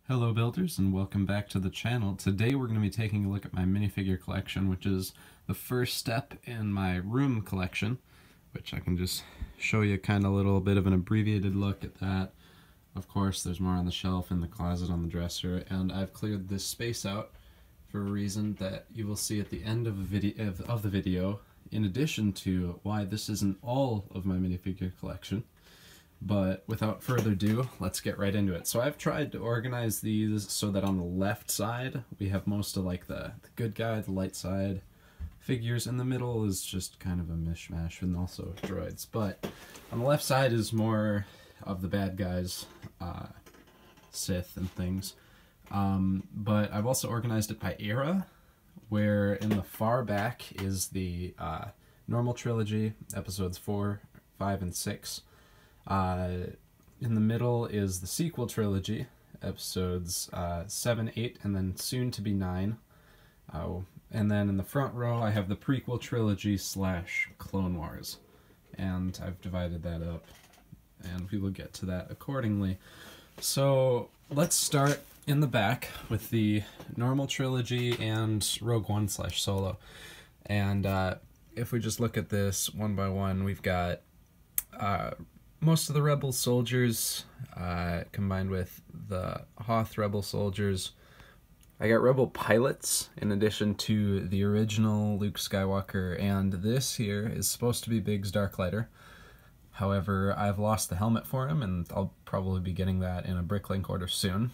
Hello builders and welcome back to the channel. Today we're going to be taking a look at my minifigure collection, which is the first step in my room collection, which I can just show you kind of a little bit of an abbreviated look at that. Of course there's more on the shelf, in the closet, on the dresser, and I've cleared this space out for a reason that you will see at the end of the video, in addition to why this isn't all of my minifigure collection. But without further ado, let's get right into it. So I've tried to organize these so that on the left side we have most of like the good guy, the light side figures. In the middle is just kind of a mishmash and also droids. But on the left side is more of the bad guys, Sith and things. But I've also organized it by era, where in the far back is the normal trilogy, episodes 4, 5, and 6. In the middle is the sequel trilogy, episodes 7, 8, and then soon to be 9. And then in the front row I have the prequel trilogy / Clone Wars. And I've divided that up, and we will get to that accordingly. So let's start in the back with the normal trilogy and Rogue One / Solo. And if we just look at this one by one, we've got most of the Rebel soldiers combined with the Hoth Rebel soldiers. I got Rebel pilots in addition to the original Luke Skywalker, and this here is supposed to be Biggs Darklighter. However, I've lost the helmet for him, and I'll probably be getting that in a Bricklink order soon.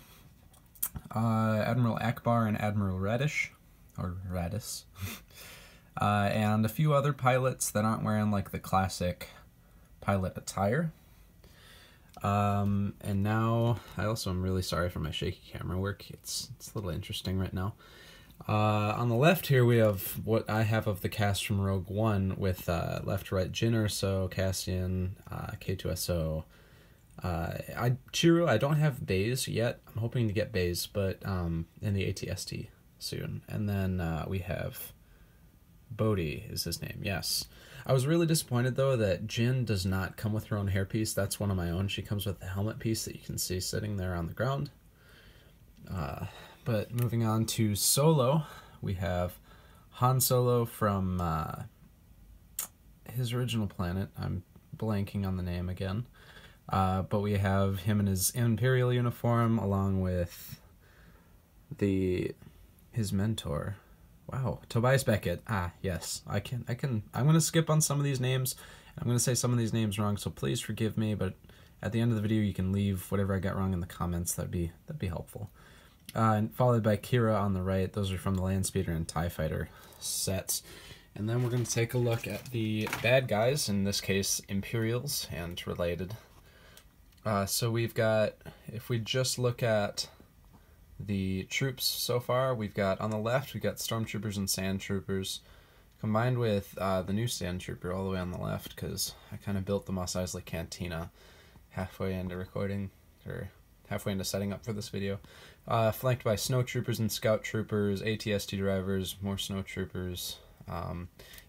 Admiral Akbar and Admiral Radish, or Radis. And a few other pilots that aren't wearing like the classic pilot attire. And now I also am really sorry for my shaky camera work. It's a little interesting right now. On the left here we have what I have of the cast from Rogue One, with left to right Jyn Erso, Cassian, K2SO, Chiru. I don't have Baze yet. I'm hoping to get Baze, but in the ATST soon. And then we have Bodhi is his name, yes. I was really disappointed though that Jyn does not come with her own hairpiece. That's one of my own. She comes with the helmet piece that you can see sitting there on the ground. But moving on to Solo, we have Han Solo from his original planet. I'm blanking on the name again. But we have him in his Imperial uniform along with his mentor. Wow, Tobias Beckett. Ah, yes. I'm gonna skip on some of these names. I'm gonna say some of these names wrong, so please forgive me, but at the end of the video you can leave whatever I got wrong in the comments. That'd be helpful. And followed by Kira on the right. Those are from the Landspeeder and TIE Fighter sets. And then we're gonna take a look at the bad guys, in this case Imperials and related. So we've got, if we just look at the troops so far, we've got on the left we've got stormtroopers and sand troopers, combined with the new sand trooper all the way on the left, because I kind of built the Mos Eisley Cantina halfway into recording, or halfway into setting up for this video, flanked by snow troopers and scout troopers, ATST drivers, more snow troopers,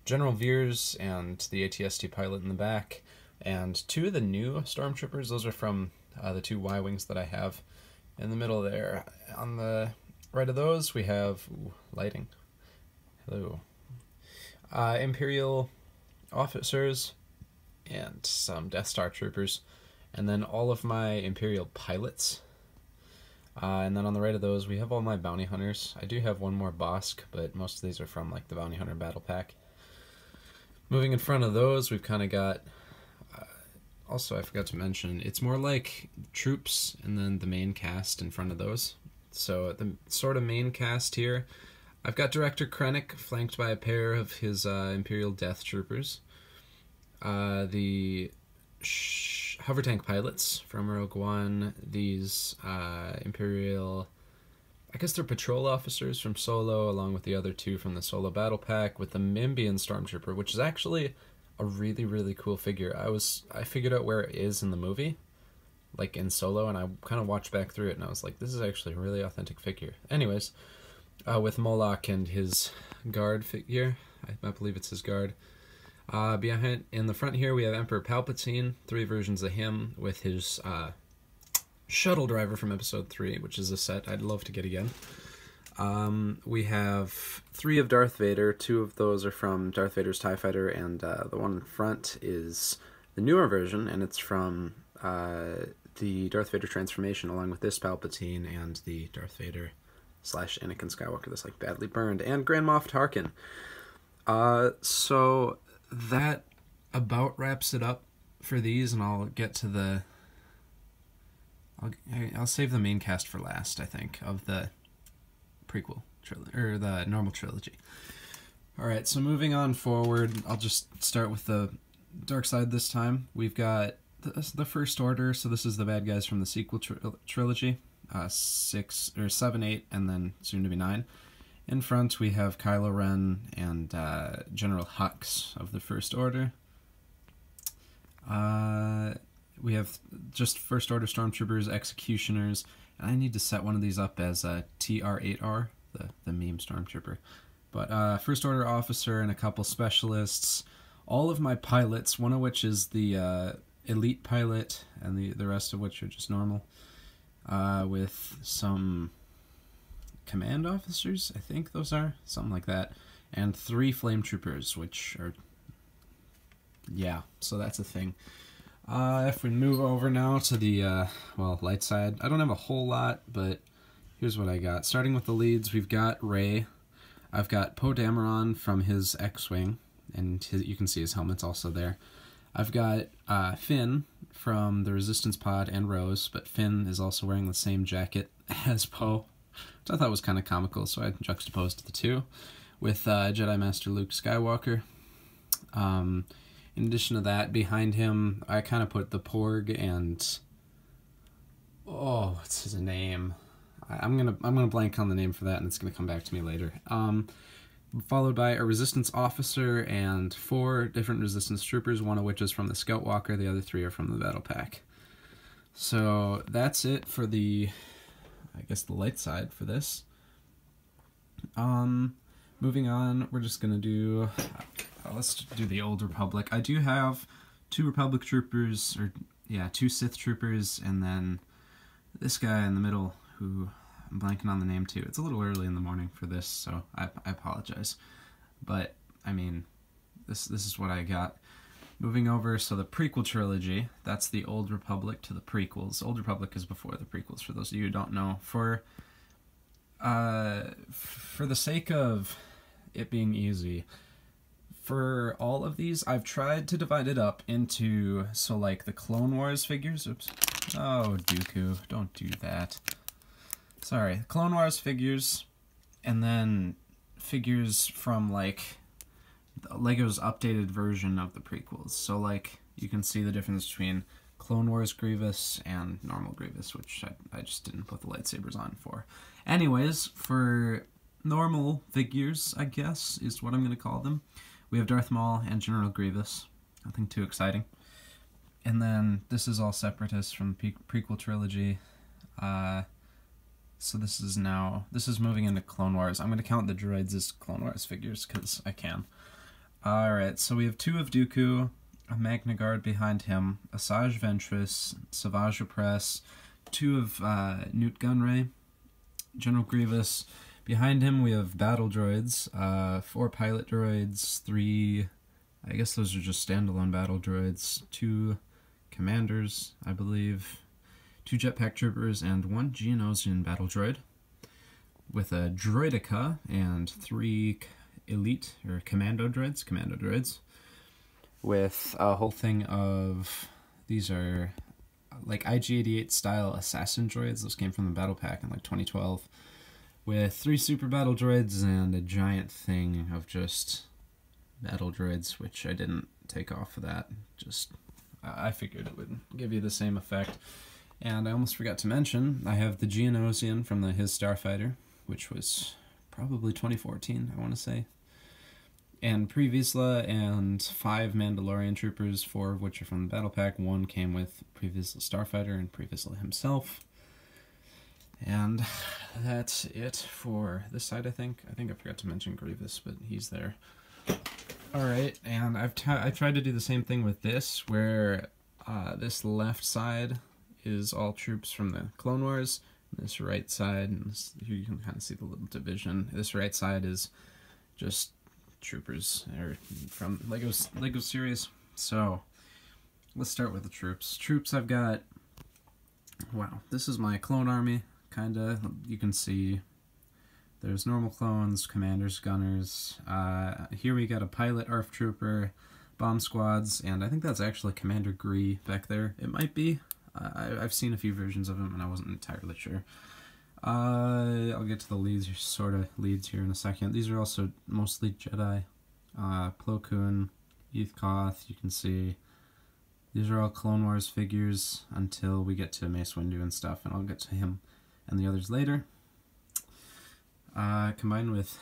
General Veers and the ATST pilot in the back, and two of the new stormtroopers. Those are from the two Y-wings that I have. In the middle there, on the right of those, we have lighting. Hello. Imperial officers and some Death Star troopers, and then all of my Imperial pilots. And then on the right of those, we have all my bounty hunters. I do have one more Bosk, but most of these are from like the Bounty Hunter Battle Pack. Moving in front of those, we've kind of got. Also, I forgot to mention, it's more like troops and then the main cast in front of those. So the sort of main cast here, I've got Director Krennic flanked by a pair of his Imperial Death Troopers. The hover tank pilots from Rogue One, these Imperial, I guess they're patrol officers from Solo, along with the other two from the Solo Battle Pack, with the Mimbian Stormtrooper, which is actually a really, really cool figure. I figured out where it is in the movie, like in Solo, and I kind of watched back through it, and I was like, this is actually a really authentic figure. Anyways, with Moloch and his guard figure, I believe it's his guard. Behind, in the front here, we have Emperor Palpatine, 3 versions of him, with his Shuttle Driver from episode 3, which is a set I'd love to get again. We have 3 of Darth Vader. 2 of those are from Darth Vader's TIE Fighter, and the one in front is the newer version, and it's from the Darth Vader transformation, along with this Palpatine and the Darth Vader / Anakin Skywalker that's like badly burned, and Grand Moff Tarkin. So that about wraps it up for these, and I'll get to the... I'll save the main cast for last, I think, of the prequel trilogy, or the normal trilogy. Alright, so moving on forward, I'll just start with the dark side this time. We've got the First Order, so this is the bad guys from the sequel trilogy, 7, 8, and then soon to be 9. In front, we have Kylo Ren and General Hux of the First Order. We have just First Order Stormtroopers, Executioners, and I need to set one of these up as a TR-8R, the meme Stormtrooper. But First Order Officer and a couple Specialists. All of my pilots, one of which is the Elite Pilot, and the rest of which are just normal, with some Command Officers, I think those are, something like that, and 3 Flame Troopers, which are, yeah, so that's a thing. If we move over now to the, light side, I don't have a whole lot, but here's what I got. Starting with the leads, we've got Rey. I've got Poe Dameron from his X-Wing, and you can see his helmet's also there. I've got Finn from the Resistance Pod and Rose, but Finn is also wearing the same jacket as Poe, which I thought was kind of comical, so I juxtaposed the two, with Jedi Master Luke Skywalker. In addition to that, behind him, I kind of put the Porg and... oh, what's his name? I'm gonna blank on the name for that, and it's gonna come back to me later. Followed by a Resistance Officer and 4 different Resistance Troopers, one of which is from the Scout Walker, the other 3 are from the Battle Pack. So that's it for the, I guess, the light side for this. Moving on, we're just gonna do... let's do the Old Republic. I do have 2 Republic Troopers, or yeah, 2 Sith Troopers, and then this guy in the middle, who I'm blanking on the name too. It's a little early in the morning for this, so I apologize. But, I mean, this is what I got. Moving over, so the prequel trilogy, that's the Old Republic to the prequels. Old Republic is before the prequels, for those of you who don't know. For the sake of it being easy, for all of these, I've tried to divide it up into, so like the Clone Wars figures, oops, oh Dooku, don't do that. Sorry, Clone Wars figures, and then figures from like Lego's updated version of the prequels. So like, you can see the difference between Clone Wars Grievous and normal Grievous, which I just didn't put the lightsabers on for. Anyways, for normal figures, I guess, is what I'm going to call them. We have Darth Maul and General Grievous. Nothing too exciting. And then this is all Separatists from the prequel trilogy. So this is moving into Clone Wars. I'm going to count the droids as Clone Wars figures, because I can. Alright, so we have 2 of Dooku, a Magna Guard behind him, Asajj Ventress, Savage Opress, 2 of Newt Gunray, General Grievous. Behind him we have battle droids, 4 pilot droids, 3, I guess those are just standalone battle droids, 2 commanders, I believe, 2 jetpack troopers, and 1 Geonosian battle droid, with a droidica and 3 elite, or commando droids, with a whole thing of, these are like IG-88 style assassin droids. Those came from the battle pack in like 2012, with 3 super battle droids and a giant thing of just battle droids, which I didn't take off of that. Just, I figured it would give you the same effect. And I almost forgot to mention, I have the Geonosian from his Starfighter, which was probably 2014, I want to say. And Pre Vizsla and 5 Mandalorian troopers, 4 of which are from the battle pack. 1 came with Pre Vizsla Starfighter and Pre Vizsla himself. And that's it for this side, I think. I think I forgot to mention Grievous, but he's there. Alright, and I tried to do the same thing with this, where this left side is all troops from the Clone Wars. This right side, and this, here you can kind of see the little division. This right side is just troopers from Lego series. So let's start with the troops. Troops, I've got, wow, this is my clone army, kinda. You can see there's normal clones, commanders, gunners. Here we got a pilot, ARF trooper, bomb squads, and I think that's actually Commander Gree back there. It might be. I've seen a few versions of him, and I wasn't entirely sure. I'll get to the leads, sort of leads here in a second. These are also mostly Jedi. Plo Koon, Eth Koth, you can see. These are all Clone Wars figures until we get to Mace Windu and stuff, and I'll get to him and the others later. Combined with,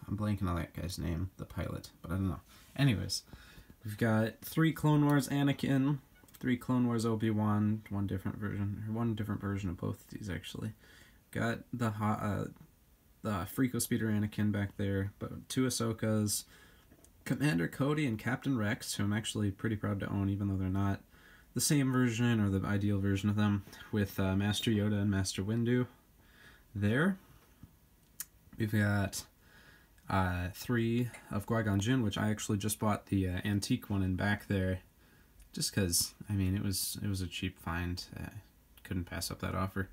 I'm blanking on that guy's name, the pilot, but I don't know. Anyways, we've got 3 Clone Wars Anakin, 3 Clone Wars Obi-Wan, one different version of both of these actually. Got the Freako Speeder Anakin back there, but 2 Ahsokas, Commander Cody and Captain Rex, who I'm actually pretty proud to own, even though they're not the same version or the ideal version of them, with Master Yoda and Master Windu there. We've got 3 of Qui-Gon Jinn, which I actually just bought the antique one in back there, just because, I mean, it was a cheap find. Couldn't pass up that offer.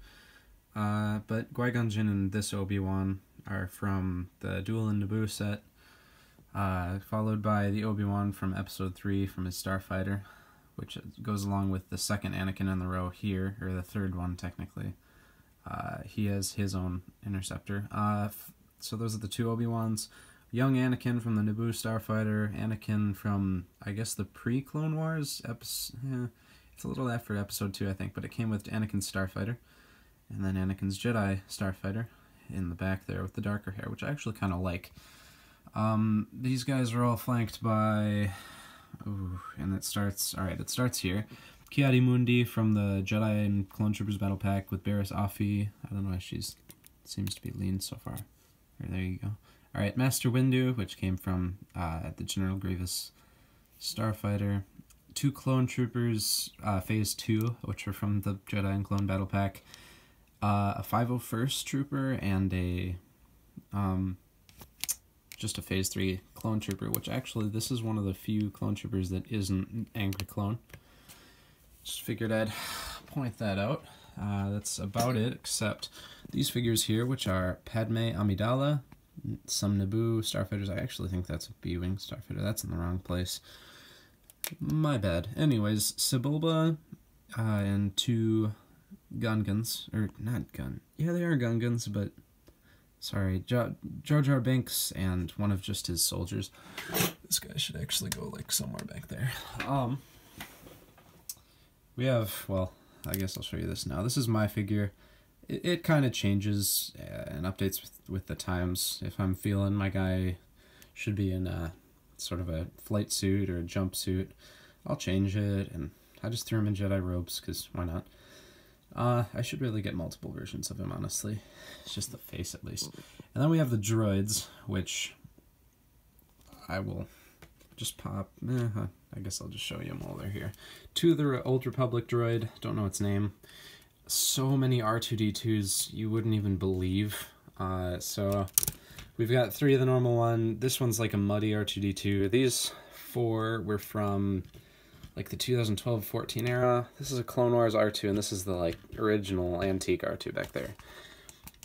But Qui-Gon Jinn and this Obi-Wan are from the Duel in Naboo set, followed by the Obi-Wan from Episode 3 from his Starfighter, which goes along with the second Anakin in the row here, or the third one technically. He has his own interceptor. So those are the 2 Obi-Wans. Young Anakin from the Naboo Starfighter, Anakin from, I guess, the pre-Clone Wars it's a little after Episode 2, I think, but it came with Anakin's Starfighter, and then Anakin's Jedi Starfighter in the back there with the darker hair, which I actually kind of like. These guys are all flanked by, and it starts here. Ki-Adi-Mundi from the Jedi and Clone Troopers Battle Pack with Barriss Offee. I don't know why she's seems to be lean so far. There you go. Alright, Master Windu, which came from the General Grievous Starfighter. 2 Clone Troopers, Phase 2, which are from the Jedi and Clone Battle Pack. A 501st Trooper and a just a Phase 3 Clone Trooper, which actually this is one of the few Clone Troopers that isn't Angry Clone. Just figured I'd point that out. That's about it, except these figures here, which are Padme Amidala, some Naboo Starfighters. I actually think that's a B-Wing Starfighter. That's in the wrong place. My bad. Anyways, Sebulba, and 2 Gungans, or not Gun. Yeah, they are Gungans, but sorry, Jar Jar Binks and one of just his soldiers. This guy should actually go like somewhere back there. We have, well, I guess I'll show you this now. This is my figure. It kind of changes and updates with the times. If I'm feeling my guy should be in a sort of a flight suit or a jumpsuit, I'll change it, and I just threw him in Jedi robes, because why not? I should really get multiple versions of him, honestly. It's just the face, at least. And then we have the droids, which I will just pop. I guess I'll just show you them while they're here. 2 of the Old Republic droid, don't know its name. So many R2-D2s you wouldn't even believe. So we've got 3 of the normal one. This one's like a muddy R2-D2. These 4 were from like the 2012-14 era. This is a Clone Wars R2, and this is the like original antique R2 back there.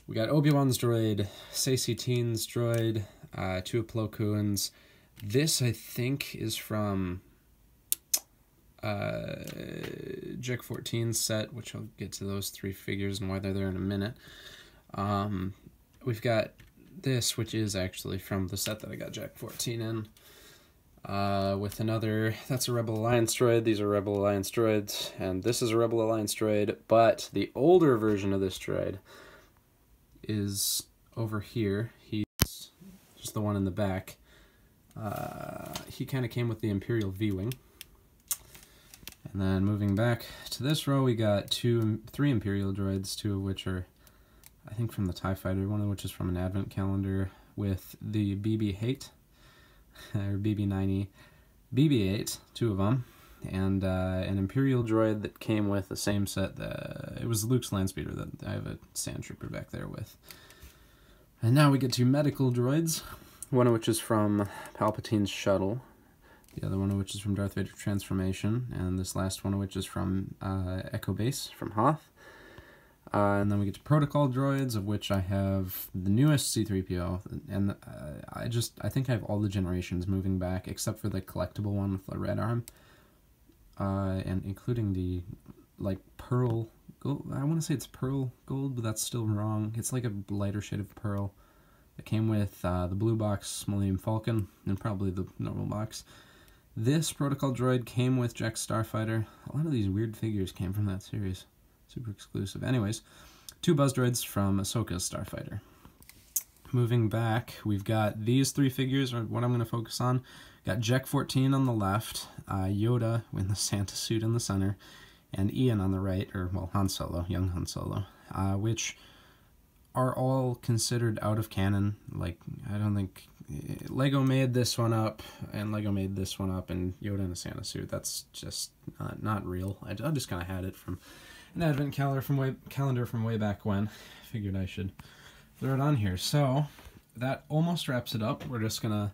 We got Obi-Wan's droid, Saesee Teen's droid, 2 of Plo Koon's. This, I think, is from Jek 14's set, which I'll get to those 3 figures and why they're there in a minute. We've got this, which is actually from the set that I got Jek 14 in. With another, that's a Rebel Alliance droid, these are Rebel Alliance droids, and this is a Rebel Alliance droid, but the older version of this droid is over here. He's just the one in the back. He kind of came with the Imperial V-Wing. And then moving back to this row, we got 3 Imperial droids, 2 of which are, I think, from the TIE Fighter, one of which is from an Advent calendar, with the BB-8, or BB-9E, BB-8, 2 of them, and an Imperial droid that came with the same set. It was Luke's Landspeeder that I have a Sand Trooper back there with. And now we get to medical droids, one of which is from Palpatine's shuttle, the other one of which is from Darth Vader Transformation, and this last one of which is from Echo Base, from Hoth. And then we get to protocol droids, of which I have the newest C-3PO, and I think I have all the generations moving back, except for the collectible one with the red arm, and including the, like, pearl gold. I want to say it's pearl gold, but that's still wrong. It's like a lighter shade of pearl. It came with the blue box Millennium Falcon, and probably the normal box. This protocol droid came with Jack's Starfighter. A lot of these weird figures came from that series. Super exclusive. Anyways, 2 buzz droids from Ahsoka's Starfighter. Moving back, we've got these 3 figures, are what I'm going to focus on. Got Jack 14 on the left, Yoda in the Santa suit in the center, and Ian on the right, or, well, Han Solo, young Han Solo, which are all considered out of canon. Like, I don't think... Lego made this one up, and Lego made this one up, and Yoda in a Santa suit. That's just not real. I just kind of had it from an advent calendar from way back when. Figured I should throw it on here. So that almost wraps it up. We're just gonna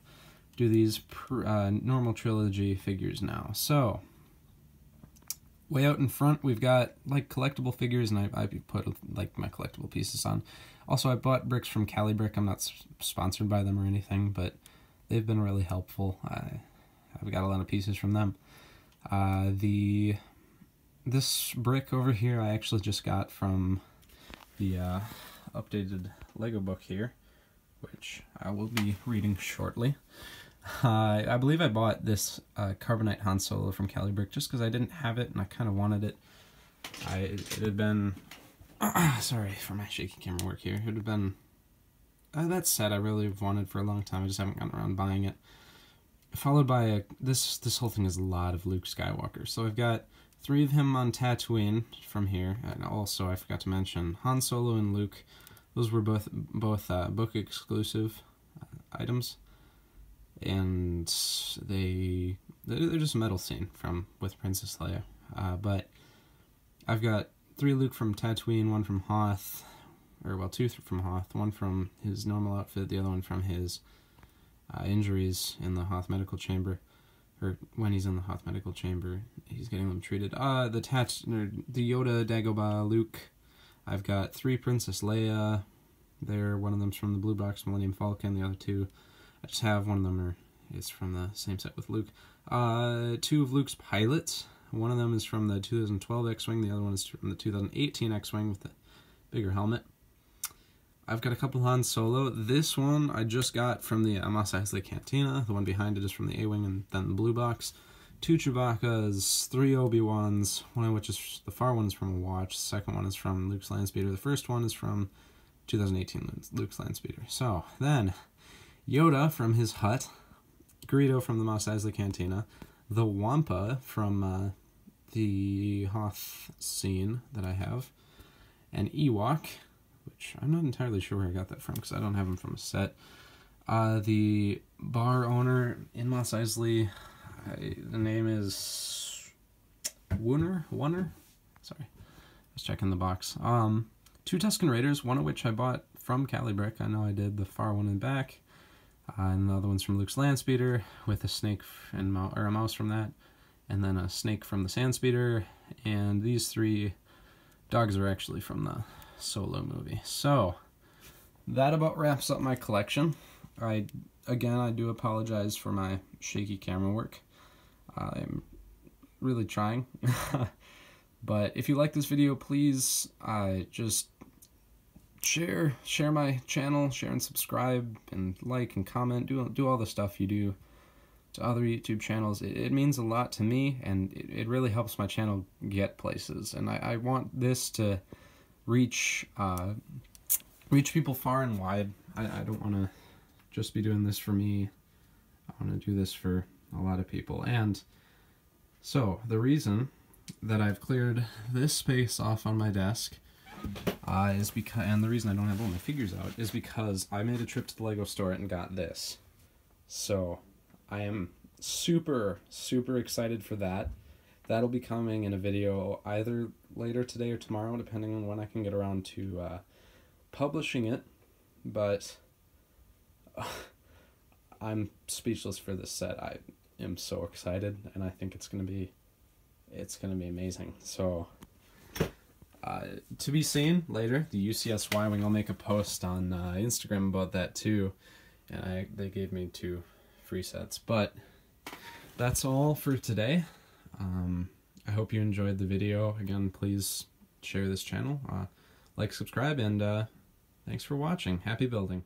do these normal trilogy figures now. So way out in front, we've got like collectible figures, and I put like my collectible pieces on. Also, I bought bricks from Calibrick. I'm not sponsored by them or anything, but they've been really helpful. I've got a lot of pieces from them. This brick over here I actually just got from the updated Lego book here, which I will be reading shortly. I believe I bought this Carbonite Han Solo from Calibrick just because I didn't have it and I kind of wanted it. It had been... sorry for my shaky camera work here. It would have been... that set I really wanted for a long time. I just haven't gotten around buying it. Followed by this whole thing is a lot of Luke Skywalker. So I've got 3 of him on Tatooine from here, and also I forgot to mention Han Solo and Luke. Those were both book exclusive items, and they're just a metal scene with Princess Leia. But I've got 3 Luke from Tatooine, 1 from Hoth, or well, 2 from Hoth, 1 from his normal outfit, the other one from his injuries in the Hoth medical chamber, or when he's in the Hoth medical chamber, he's getting them treated. The Yoda, Dagobah, Luke. I've got 3 Princess Leia. One of them's from the blue box Millennium Falcon. The other 2, I just have one of them is from the same set with Luke. 2 of Luke's pilots. One of them is from the 2012 X-Wing. The other one is from the 2018 X-Wing with the bigger helmet. I've got a couple Han Solo. This one I just got from the Mos Eisley Cantina. The one behind it is from the A-Wing and then the blue box. 2 Chewbacca's, 3 Obi-Wans, one of which is, the far one is from a watch, the second one is from Luke's Landspeeder, the first one is from 2018 Luke's Landspeeder. So, then, Yoda from his hut, Greedo from the Mos Eisley Cantina, the Wampa from the Hoth scene that I have, and Ewok, which I'm not entirely sure where I got that from because I don't have them from a set. The bar owner in Mos Eisley, the name is Wooner? Sorry, I was checking the box. 2 Tusken Raiders, one of which I bought from Calibrick. I know I did, the far one in back. And the other one's from Luke's Landspeeder with a snake and a mouse from that, and then a snake from the Sandspeeder. And these 3 dogs are actually from the Solo movie. So that about wraps up my collection. Again, I do apologize for my shaky camera work. I'm really trying. But if you like this video, please just share my channel, share and subscribe, and like and comment. Do all the stuff you do to other YouTube channels. It means a lot to me, and it really helps my channel get places. And I want this to reach people far and wide. I don't want to just be doing this for me. I want to do this for a lot of people. And so the reason that I've cleared this space off on my desk is because, and the reason I don't have all my figures out is because I made a trip to the Lego store and got this. So I am super excited for that. that'll be coming in a video either later today or tomorrow, depending on when I can get around to publishing it. But I'm speechless for this set. I am so excited, and I think it's gonna be amazing. So to be seen later, the UCS Y-Wing, I'll make a post on Instagram about that too, and they gave me 2 free sets. But that's all for today. I hope you enjoyed the video. Again, please share this channel, like, subscribe, and thanks for watching. Happy building.